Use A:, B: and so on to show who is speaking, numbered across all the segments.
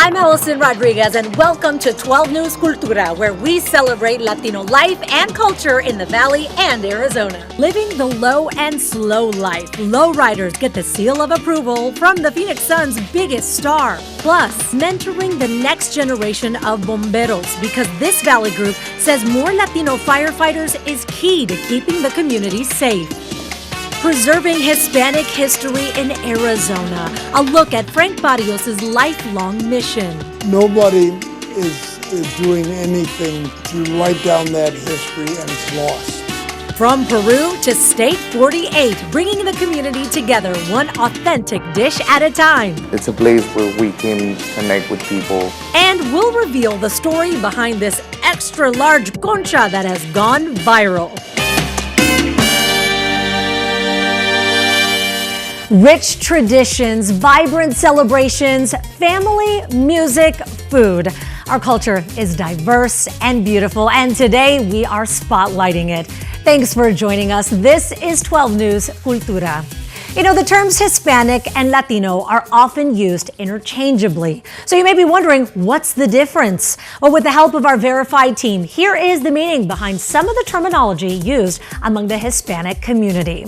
A: I'm Allison Rodriguez, and welcome to 12 News Cultura, where we celebrate Latino life and culture in the Valley and Arizona. Living the low and slow life, lowriders get the seal of approval from the Phoenix Sun's biggest star. Plus, mentoring the next generation of bomberos, because this Valley group says more Latino firefighters is key to keeping the community safe. Preserving Hispanic history in Arizona. A look at Frank Barrios' lifelong mission.
B: Nobody is doing anything to write down that history, and it's lost.
A: From Peru to State 48, bringing the community together one authentic dish at a time.
C: It's a place where we can connect with people.
A: And we'll reveal the story behind this extra large concha that has gone viral. Rich traditions, vibrant celebrations, family, music, food. Our culture is diverse and beautiful, and today we are spotlighting it. Thanks for joining us. This is 12 News Cultura. You know, the terms Hispanic and Latino are often used interchangeably. So you may be wondering, what's the difference? Well, with the help of our verified team, here is the meaning behind some of the terminology used among the Hispanic community.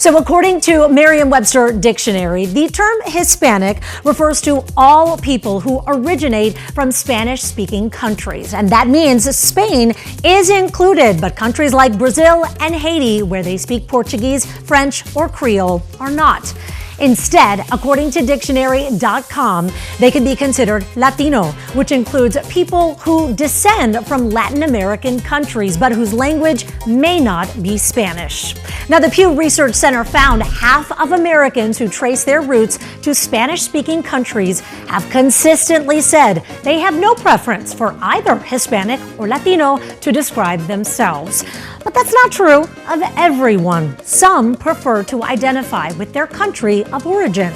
A: So according to Merriam-Webster Dictionary, the term Hispanic refers to all people who originate from Spanish-speaking countries. And that means Spain is included, but countries like Brazil and Haiti, where they speak Portuguese, French, or Creole, are not. Instead, according to dictionary.com, they can be considered Latino, which includes people who descend from Latin American countries, but whose language may not be Spanish. Now, the Pew Research Center found half of Americans who trace their roots to Spanish-speaking countries have consistently said they have no preference for either Hispanic or Latino to describe themselves. But that's not true of everyone. Some prefer to identify with their country of origin.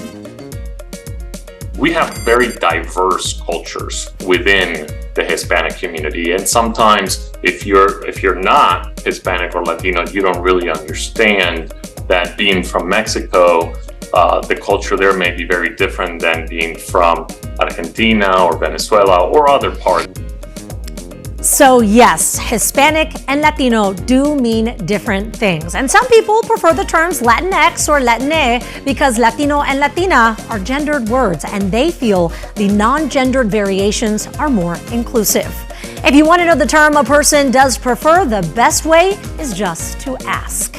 D: We have very diverse cultures within the Hispanic community, and sometimes if you're not Hispanic or Latino, you don't really understand that being from Mexico, the culture there may be very different than being from Argentina or Venezuela or other parts.
A: So yes, Hispanic and Latino do mean different things. And some people prefer the terms Latinx or Latine because Latino and Latina are gendered words, and they feel the non-gendered variations are more inclusive. If you want to know the term a person does prefer, the best way is just to ask.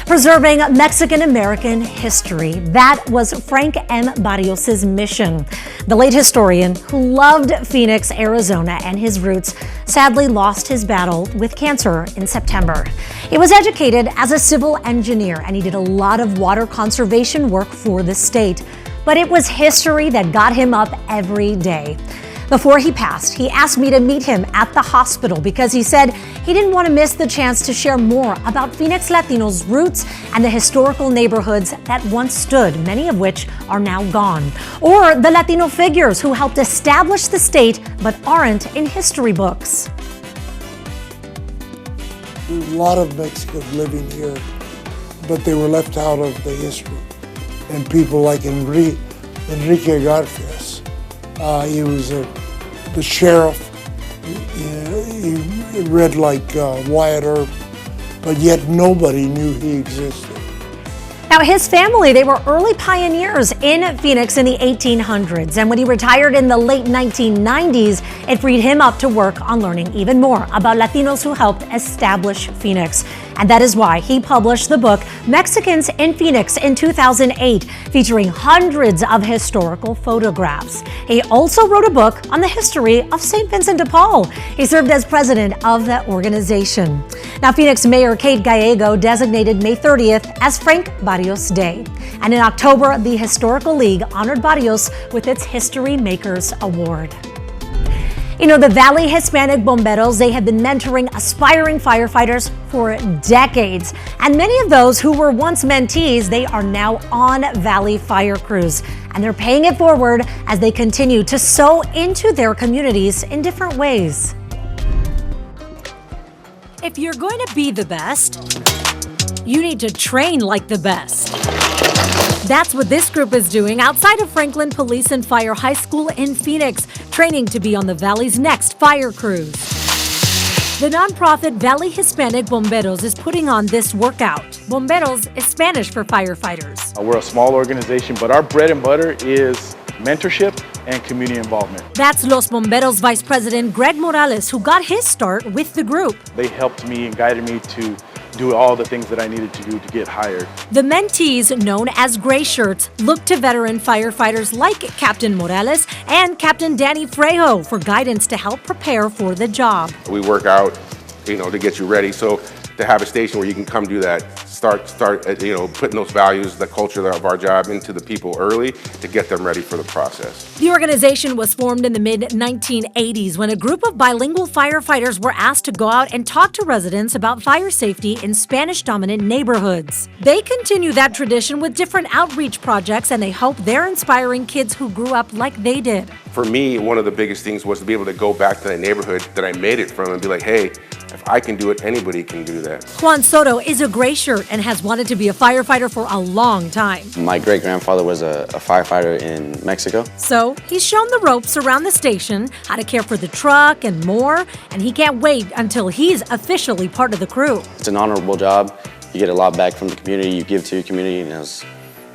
A: Preserving Mexican-American history. That was Frank M. Barrios' mission. The late historian who loved Phoenix, Arizona and his roots sadly lost his battle with cancer in September. He was educated as a civil engineer, and he did a lot of water conservation work for the state. But it was history that got him up every day. Before he passed, he asked me to meet him at the hospital because he said he didn't want to miss the chance to share more about Phoenix Latinos' roots and the historical neighborhoods that once stood, many of which are now gone, or the Latino figures who helped establish the state but aren't in history books.
B: There's a lot of Mexicans living here, but they were left out of the history. And people like Enrique Garfias, he was the sheriff. He read like Wyatt Earp, but yet nobody knew he existed.
A: Now, his family, they were early pioneers in Phoenix in the 1800s, and when he retired in the late 1990s, it freed him up to work on learning even more about Latinos who helped establish Phoenix. And that is why he published the book Mexicans in Phoenix in 2008, featuring hundreds of historical photographs. He also wrote a book on the history of St. Vincent de Paul. He served as president of that organization. Now, Phoenix Mayor Kate Gallego designated May 30th as Frank Barrios Day. And in October, the Historical League honored Barrios with its History Makers Award. You know, the Valley Hispanic Bomberos, they have been mentoring aspiring firefighters for decades. And many of those who were once mentees, they are now on Valley fire crews. And they're paying it forward as they continue to sow into their communities in different ways. If you're going to be the best, you need to train like the best. That's what this group is doing outside of Franklin Police and Fire High School in Phoenix, training to be on the Valley's next fire crews. The nonprofit Valley Hispanic Bomberos is putting on this workout. Bomberos is Spanish for firefighters.
E: We're a small organization, but our bread and butter is mentorship and community involvement.
A: That's Los Bomberos Vice President Greg Morales, who got his start with the group.
E: They helped me and guided me to do all the things that I needed to do to get hired.
A: The mentees, known as Gray Shirts, look to veteran firefighters like Captain Morales and Captain Danny Frejo for guidance to help prepare for the job.
F: We work out, to get you ready. So to have a station where you can come do that, start, putting those values, the culture of our job into the people early to get them ready for the process.
A: The organization was formed in the mid-1980s when a group of bilingual firefighters were asked to go out and talk to residents about fire safety in Spanish-dominant neighborhoods. They continue that tradition with different outreach projects, and they hope they're inspiring kids who grew up like they did.
F: For me, one of the biggest things was to be able to go back to the neighborhood that I made it from and be like, hey, if I can do it, anybody can do that.
A: Juan Soto is a Gray Shirt and has wanted to be a firefighter for a long time.
G: My great-grandfather was a firefighter in Mexico.
A: So he's shown the ropes around the station, how to care for the truck and more, and he can't wait until he's officially part of the crew.
G: It's an honorable job. You get a lot back from the community, you give to your community, and his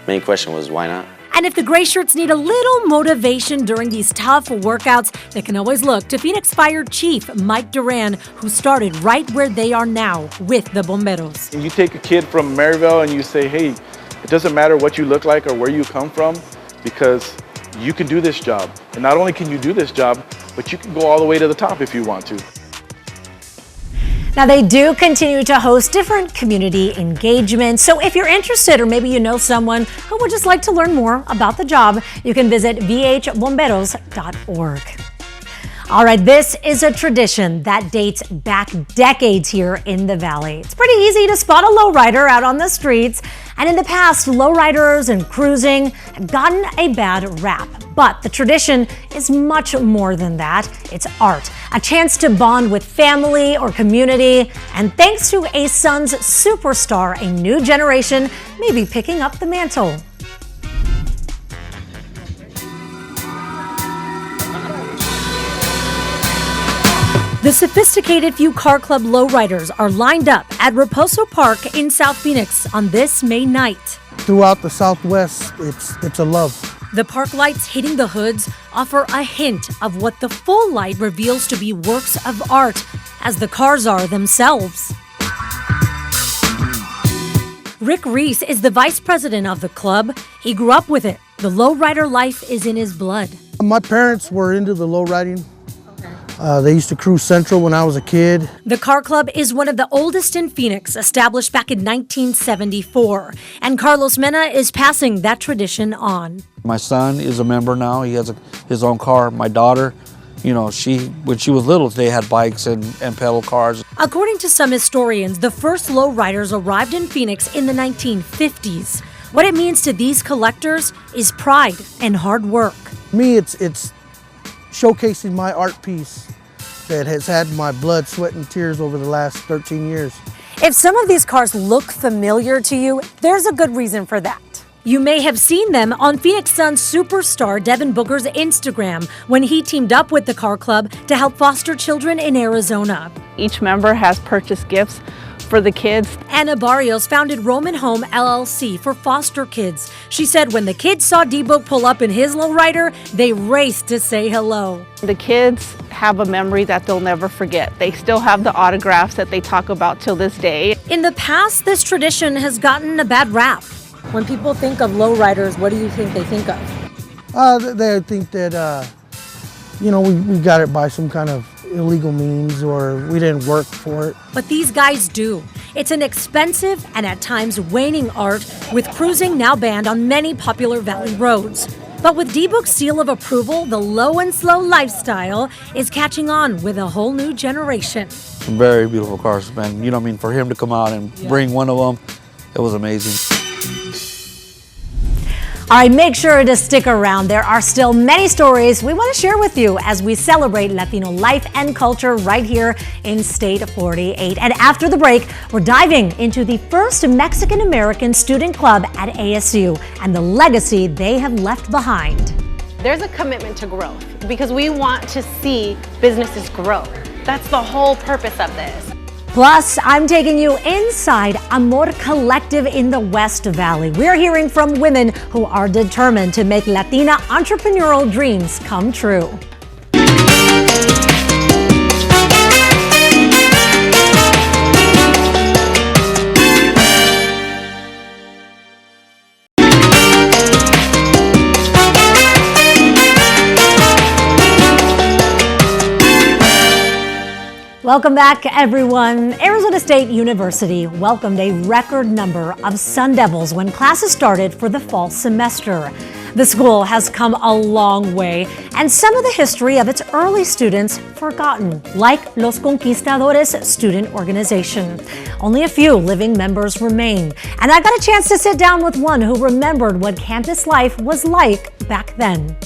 G: main question was, why not?
A: And if the Gray Shirts need a little motivation during these tough workouts, they can always look to Phoenix Fire Chief Mike Duran, who started right where they are now with the Bomberos.
E: And you take a kid from Maryville and you say, hey, it doesn't matter what you look like or where you come from, because you can do this job. And not only can you do this job, but you can go all the way to the top if you want to.
A: Now, they do continue to host different community engagements. So if you're interested, or maybe you know someone who would just like to learn more about the job, you can visit vhbomberos.org. All right, this is a tradition that dates back decades here in the Valley. It's pretty easy to spot a lowrider out on the streets. And in the past, lowriders and cruising have gotten a bad rap. But the tradition is much more than that. It's art, a chance to bond with family or community. And thanks to a son's superstar, a new generation may be picking up the mantle. The sophisticated Few Car Club lowriders are lined up at Reposo Park in South Phoenix on this May night.
B: Throughout the Southwest, it's a love.
A: The park lights hitting the hoods offer a hint of what the full light reveals to be works of art, as the cars are themselves. Rick Reese is the vice president of the club. He grew up with it. The lowrider life is in his blood.
B: My parents were into the lowriding. They used to cruise Central when I was a kid.
A: The car club is one of the oldest in Phoenix, established back in 1974. And Carlos Mena is passing that tradition on.
H: My son is a member now. He has his own car. My daughter, when she was little, they had bikes and pedal cars.
A: According to some historians, the first lowriders arrived in Phoenix in the 1950s. What it means to these collectors is pride and hard work.
B: Me, it's showcasing my art piece that has had my blood, sweat, and tears over the last 13 years.
A: If some of these cars look familiar to you, there's a good reason for that. You may have seen them on Phoenix Suns superstar Devin Booker's Instagram when he teamed up with the car club to help foster children in Arizona.
I: Each member has purchased gifts for the kids.
A: Anna Barrios founded Roman Home LLC for foster kids. She said when the kids saw D-Book pull up in his lowrider, they raced to say hello.
I: The kids have a memory that they'll never forget. They still have the autographs that they talk about till this day.
A: In the past, this tradition has gotten a bad rap. When people think of lowriders, what do you think they think of?
B: They think that, we got it by some kind of illegal means, or we didn't work for it.
A: But these guys do. It's an expensive and at times waning art, with cruising now banned on many popular valley roads. But with D-Book's seal of approval, the low and slow lifestyle is catching on with a whole new generation.
H: Some very beautiful cars, man. For him to come out and bring one of them, it was amazing.
A: All right, make sure to stick around. There are still many stories we want to share with you as we celebrate Latino life and culture right here in State 48. And after the break, we're diving into the first Mexican-American student club at ASU and the legacy they have left behind.
J: There's a commitment to growth because we want to see businesses grow. That's the whole purpose of this.
A: Plus, I'm taking you inside Amor Collective in the West Valley. We're hearing from women who are determined to make Latina entrepreneurial dreams come true. Welcome back, everyone. Arizona State University welcomed a record number of Sun Devils when classes started for the fall semester. The school has come a long way, and some of the history of its early students forgotten, like Los Conquistadores student organization. Only a few living members remain, and I got a chance to sit down with one who remembered what campus life was like back then.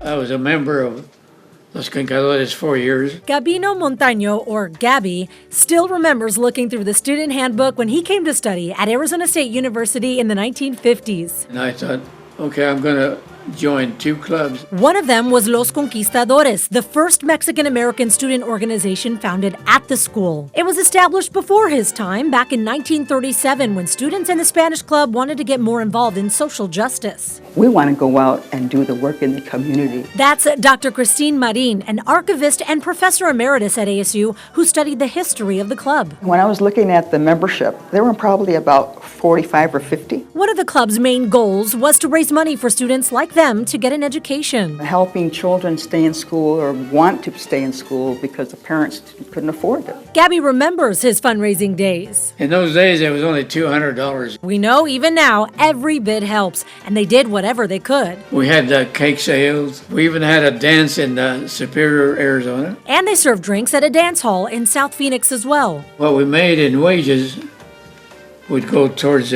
K: I was a member of Los Conquistadores 4 years.
A: Gabino Montaño, or Gabby, still remembers looking through the student handbook when he came to study at Arizona State University in the 1950s.
K: And I thought, okay, I'm going to join 2 clubs.
A: One of them was Los Conquistadores, the first Mexican-American student organization founded at the school. It was established before his time, back in 1937, when students in the Spanish Club wanted to get more involved in social justice.
L: We want to go out and do the work in the community.
A: That's Dr. Christine Marin, an archivist and professor emeritus at ASU who studied the history of the club.
L: When I was looking at the membership, there were probably about 45 or 50.
A: One of the club's main goals was to raise money for students like them to get an education.
L: Helping children stay in school or want to stay in school because the parents couldn't afford it.
A: Gabby remembers his fundraising days.
K: In those days, it was only $200.
A: We know even now, every bit helps, and they did whatever they could.
K: We had cake sales. We even had a dance in Superior, Arizona.
A: And they served drinks at a dance hall in South Phoenix as well.
K: What we made in wages would go towards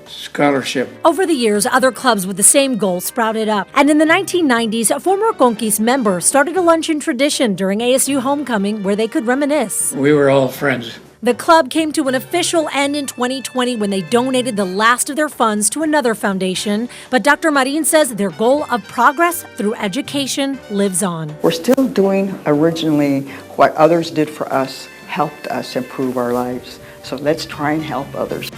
K: scholarship.
A: Over the years, other clubs with the same goal sprouted up. And in the 1990s, a former Conquist member started a luncheon tradition during ASU homecoming where they could reminisce.
K: We were all friends.
A: The club came to an official end in 2020 when they donated the last of their funds to another foundation. But Dr. Marin says their goal of progress through education lives on.
L: We're still doing originally what others did for us, helped us improve our lives. So let's try and help others.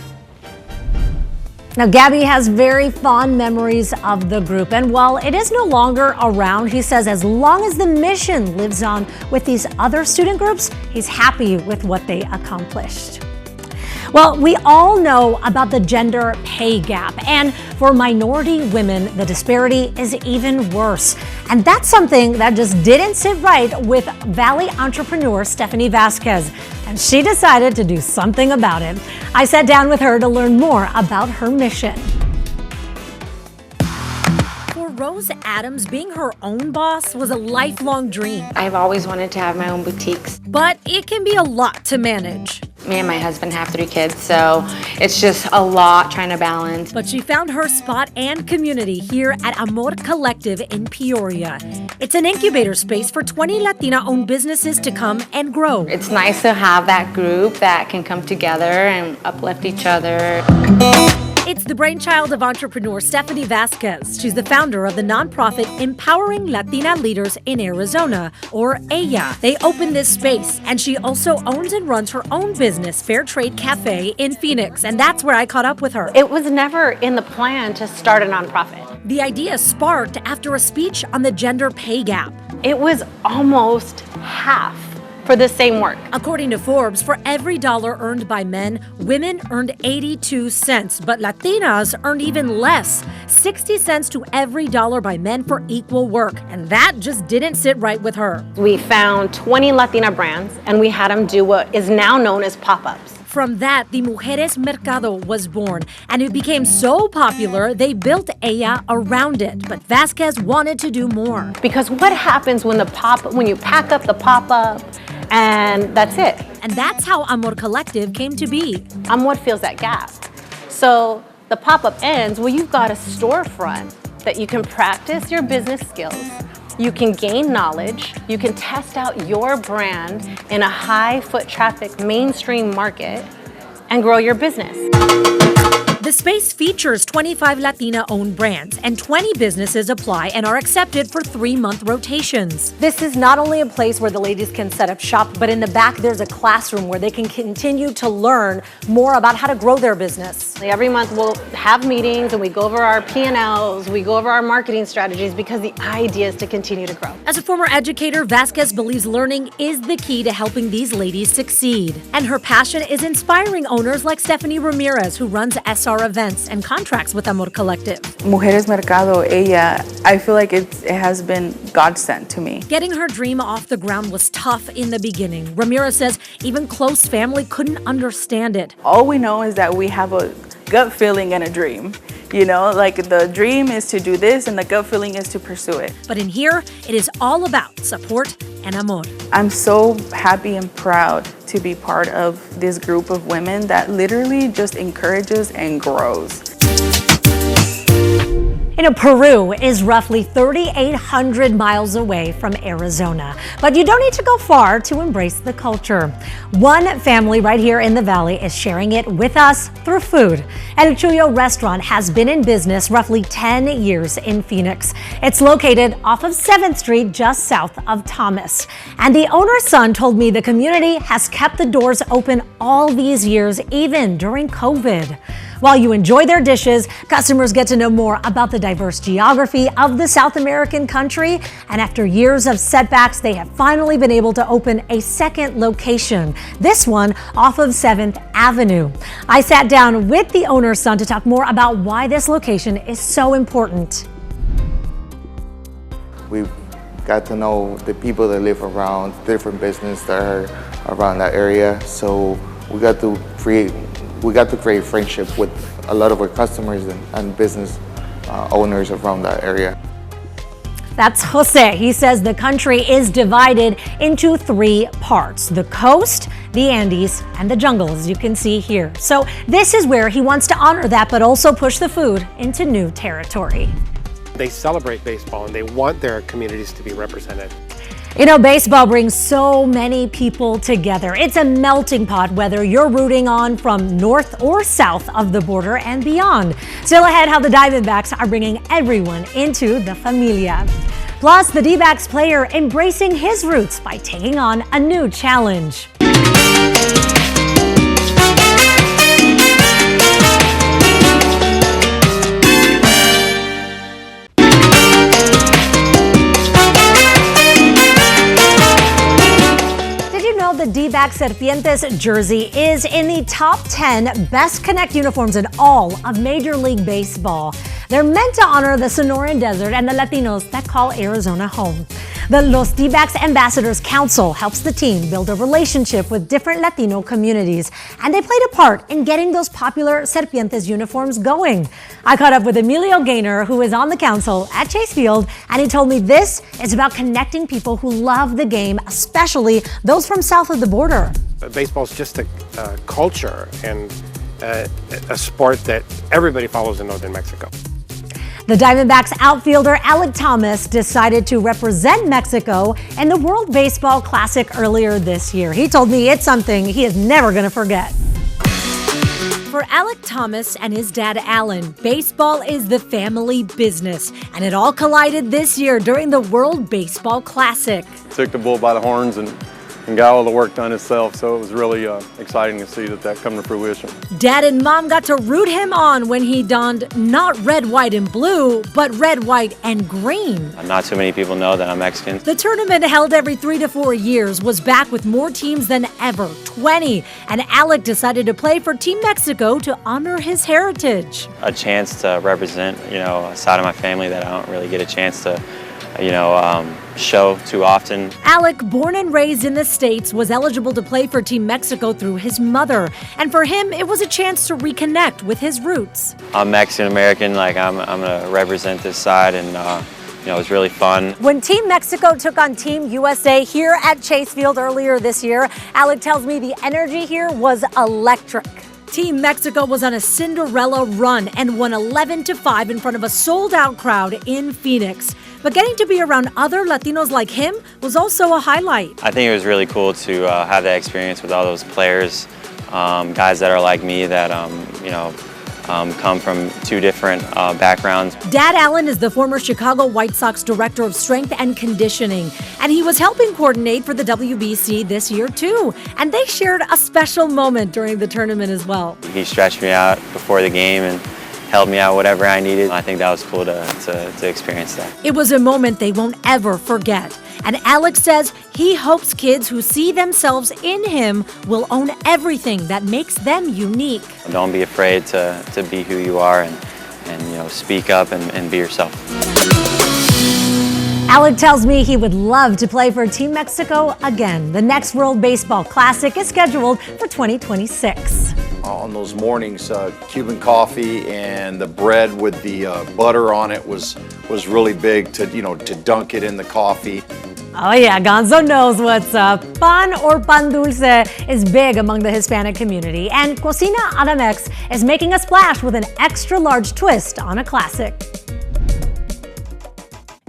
A: Now, Gabby has very fond memories of the group, and while it is no longer around, he says as long as the mission lives on with these other student groups, he's happy with what they accomplished. Well, we all know about the gender pay gap, and for minority women, the disparity is even worse. And that's something that just didn't sit right with Valley entrepreneur Stephanie Vasquez, and she decided to do something about it. I sat down with her to learn more about her mission. For Rose Adams, being her own boss was a lifelong dream.
M: I've always wanted to have my own boutiques.
A: But it can be a lot to manage.
M: Me and my husband have 3 kids, so it's just a lot trying to balance.
A: But she found her spot and community here at Amor Collective in Peoria. It's an incubator space for 20 Latina-owned businesses to come and grow.
M: It's nice to have that group that can come together and uplift each other.
A: It's the brainchild of entrepreneur Stephanie Vasquez. She's the founder of the nonprofit Empowering Latina Leaders in Arizona, or ELLA. They opened this space, and she also owns and runs her own business, Fair Trade Cafe, in Phoenix, and that's where I caught up with her.
J: It was never in the plan to start a nonprofit.
A: The idea sparked after a speech on the gender pay gap.
J: It was almost half for the same work.
A: According to Forbes, for every dollar earned by men, women earned 82 cents, but Latinas earned even less, 60 cents to every dollar by men for equal work, and that just didn't sit right with her.
J: We found 20 Latina brands, and we had them do what is now known as pop-ups.
A: From that, the Mujeres Mercado was born, and it became so popular, they built ELLA around it. But Vasquez wanted to do more.
J: Because what happens when you pack up the pop-up, and that's it?
A: And that's how Amor Collective came to be.
J: Amor fills that gap. So the pop-up ends, well, you've got a storefront that you can practice your business skills, you can gain knowledge, you can test out your brand in a high foot traffic mainstream market and grow your business.
A: The space features 25 Latina-owned brands, and 20 businesses apply and are accepted for 3-month rotations. This is not only a place where the ladies can set up shop, but in the back there's a classroom where they can continue to learn more about how to grow their business.
J: Every month we'll have meetings and we go over our P&Ls, we go over our marketing strategies because the idea is to continue to grow.
A: As a former educator, Vasquez believes learning is the key to helping these ladies succeed. And her passion is inspiring owners like Stephanie Ramirez, who runs SR events and contracts with Amor Collective.
N: Mujeres Mercado, I feel like it has been God sent to me.
A: Getting her dream off the ground was tough in the beginning. Ramirez says even close family couldn't understand it.
N: All we know is that we have a gut feeling and a dream. You know, like the dream is to do this and the gut feeling is to pursue it.
A: But in here, it is all about support and amor.
N: I'm so happy and proud to be part of this group of women that literally just encourages and grows.
A: You know, Peru is roughly 3,800 miles away from Arizona, but you don't need to go far to embrace the culture. One family right here in the valley is sharing it with us through food. El Chuyo restaurant has been in business roughly 10 years in Phoenix. It's located off of 7th Street, just south of Thomas. And the owner's son told me the community has kept the doors open all these years, even during COVID. While you enjoy their dishes, customers get to know more about the diverse geography of the South American country. And after years of setbacks, they have finally been able to open a second location, this one off of 7th Avenue. I sat down with the owner's son to talk more about why this location is so important.
C: We got to know the people that live around, different businesses that are around that area. So we got to create friendship with a lot of our customers and business owners around that area.
A: That's Jose. He says the country is divided into 3 parts: the coast, the Andes, and the jungle, as you can see here. So this is where he wants to honor that, but also push the food into new territory.
O: They celebrate baseball and they want their communities to be represented.
A: You know, baseball brings so many people together. It's a melting pot, whether you're rooting on from north or south of the border and beyond. Still ahead, how the Diamondbacks are bringing everyone into the familia. Plus, the D-backs player embracing his roots by taking on a new challenge. The D-back Serpientes jersey is in the top 10 best Connect uniforms in all of Major League Baseball. They're meant to honor the Sonoran Desert and the Latinos that call Arizona home. The Los D-backs Ambassadors Council helps the team build a relationship with different Latino communities, and they played a part in getting those popular Serpientes uniforms going. I caught up with Emilio Gaynor, who is on the council at Chase Field, and he told me this is about connecting people who love the game, especially those from south of the border.
O: Baseball is just a culture and a sport that everybody follows in northern Mexico.
A: The Diamondbacks outfielder Alec Thomas decided to represent Mexico in the World Baseball Classic earlier this year. He told me it's something he is never going to forget. For Alec Thomas and his dad Alan, baseball is the family business, and it all collided this year during the World Baseball Classic.
P: Took the bull by the horns and got all the work done himself, so it was really exciting to see that come to fruition.
A: Dad and Mom got to root him on when he donned not red, white, and blue, but red, white, and green.
G: Not too many people know that I'm Mexican.
A: The tournament, held every 3 to 4 years, was back with more teams than ever, 20, and Alec decided to play for Team Mexico to honor his heritage.
G: A chance to represent, a side of my family that I don't really get a chance to, show too often.
A: Alec, born and raised in the States, was eligible to play for Team Mexico through his mother. And for him, it was a chance to reconnect with his roots.
G: I'm Mexican-American, I'm going to represent this side, and it was really fun.
A: When Team Mexico took on Team USA here at Chase Field earlier this year, Alec tells me the energy here was electric. Team Mexico was on a Cinderella run and won 11-5 in front of a sold-out crowd in Phoenix. But getting to be around other Latinos like him was also a highlight.
G: I think it was really cool to have that experience with all those players, guys that are like me that, come from two different backgrounds.
A: Dad Allen is the former Chicago White Sox Director of Strength and Conditioning, and he was helping coordinate for the WBC this year too. And they shared a special moment during the tournament as well.
G: He stretched me out before the game and helped me out whatever I needed. I think that was cool to experience that.
A: It was a moment they won't ever forget. And Alex says he hopes kids who see themselves in him will own everything that makes them unique.
G: Don't be afraid to be who you are and speak up and be yourself.
A: Alex tells me he would love to play for Team Mexico again. The next World Baseball Classic is scheduled for 2026.
Q: On those mornings, Cuban coffee and the bread with the butter on it was really big to dunk it in the coffee.
A: Oh yeah, Gonzo knows what's up. Pan or pan dulce is big among the Hispanic community, and Cocina Adamex is making a splash with an extra large twist on a classic.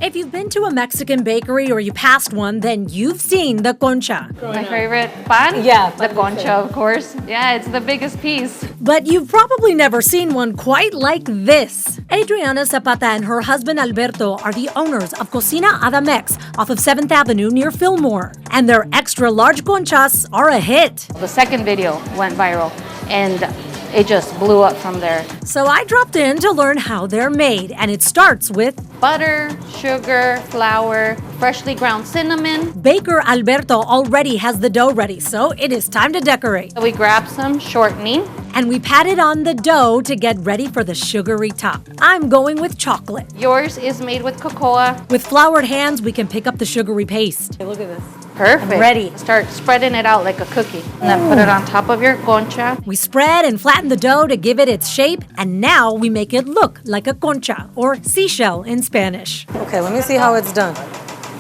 A: If you've been to a Mexican bakery or you passed one, then you've seen the concha.
M: My favorite pan?
A: Yeah,
M: the concha, of course. Yeah, it's the biggest piece.
A: But you've probably never seen one quite like this. Adriana Zapata and her husband Alberto are the owners of Cocina Adamex off of 7th Avenue near Fillmore. And their extra large conchas are a hit.
M: The second video went viral and it just blew up from there.
A: So I dropped in to learn how they're made, and it starts with
M: butter, sugar, flour, freshly ground cinnamon.
A: Baker Alberto already has the dough ready, so it is time to decorate.
M: So we grab some shortening.
A: And we pat it on the dough to get ready for the sugary top. I'm going with chocolate.
M: Yours is made with cocoa.
A: With floured hands, we can pick up the sugary paste.
J: Hey, look at this.
M: Perfect.
A: I'm ready.
M: Start spreading it out like a cookie. And then put it on top of your concha.
A: We spread and flatten the dough to give it its shape, and now we make it look like a concha, or seashell in Spanish.
J: Okay, let me see how it's done.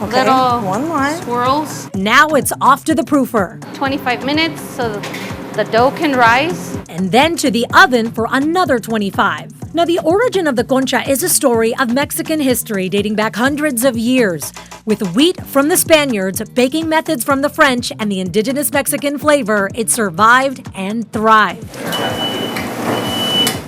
J: Okay,
M: little
J: one line.
M: swirls.
A: Now it's off to the proofer.
M: 25 minutes so the dough can rise.
A: And then to the oven for another 25. Now, the origin of the concha is a story of Mexican history dating back hundreds of years. With wheat from the Spaniards, baking methods from the French, and the indigenous Mexican flavor, it survived and thrived.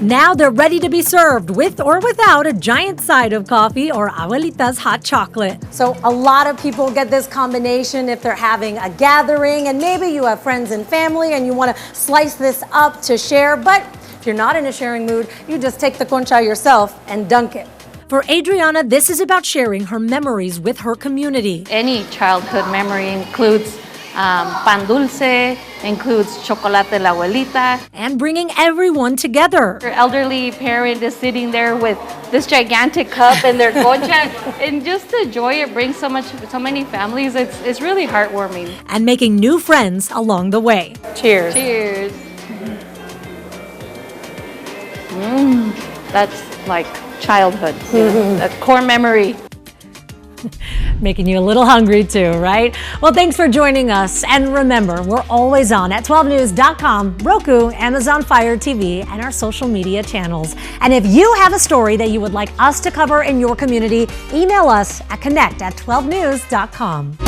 A: Now they're ready to be served with or without a giant side of coffee or Abuelita's hot chocolate.
J: So a lot of people get this combination if they're having a gathering, and maybe you have friends and family and you want to slice this up to share, but if you're not in a sharing mood, you just take the concha yourself and dunk it.
A: For Adriana, this is about sharing her memories with her community.
M: Any childhood memory includes pan dulce, includes chocolate de la abuelita.
A: And bringing everyone together.
M: Your elderly parent is sitting there with this gigantic cup and their concha, and just the joy it brings so many families, it's really heartwarming.
A: And making new friends along the way.
J: Cheers.
M: Cheers. That's like childhood, a core memory.
A: Making you a little hungry too, right? Well, thanks for joining us. And remember, we're always on at 12news.com, Roku, Amazon Fire TV, and our social media channels. And if you have a story that you would like us to cover in your community, email us at connect@12news.com.